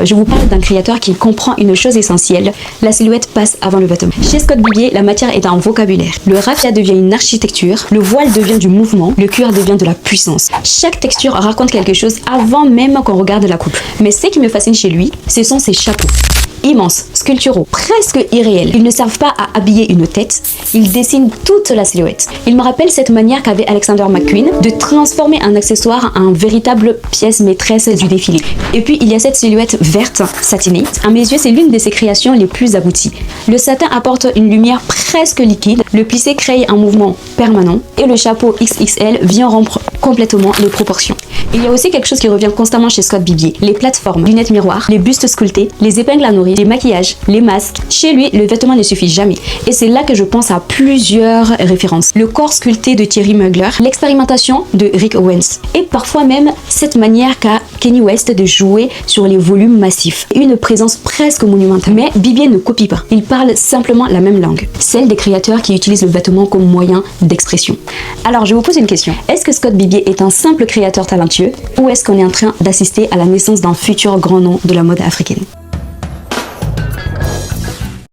Je vous parle d'un créateur qui comprend une chose essentielle, la silhouette passe avant le vêtement. Chez Scott Bibier, la matière est un vocabulaire. Le raffia devient une architecture, le voile devient du mouvement, le cuir devient de la puissance. Chaque texture raconte quelque chose avant même qu'on regarde la coupe. Mais ce qui me fascine chez lui, ce sont ses chapeaux. Immenses, sculpturaux, presque irréels. Ils ne servent pas à habiller une tête, ils dessinent toute la silhouette. Il me rappelle cette manière qu'avait Alexander McQueen de transformer un accessoire en véritable pièce maîtresse du défilé. Et puis il y a cette silhouette verte, satinée. À mes yeux, c'est l'une de ses créations les plus abouties. Le satin apporte une lumière presque liquide, le plissé crée un mouvement permanent et le chapeau XXL vient rompre complètement les proportions. Il y a aussi quelque chose qui revient constamment chez Scott Bibier, les plateformes, lunettes miroirs, les bustes sculptés, les épingles à nourrir, les maquillages, les masques. Chez lui, le vêtement ne suffit jamais. Et c'est là que je pense à plusieurs références. Le corps sculpté de Thierry Mugler, l'expérimentation de Rick Owens et parfois même cette manière qu'a Kanye West de jouer sur les volumes massifs. Une présence presque monumentale. Mais Bibier ne copie pas. Il parle simplement la même langue, celle des créateurs qui utilisent le vêtement comme moyen d'expression. Alors je vous pose une question. Est-ce que Scott Bibier est un simple créateur talentueux ou est-ce qu'on est en train d'assister à la naissance d'un futur grand nom de la mode africaine ?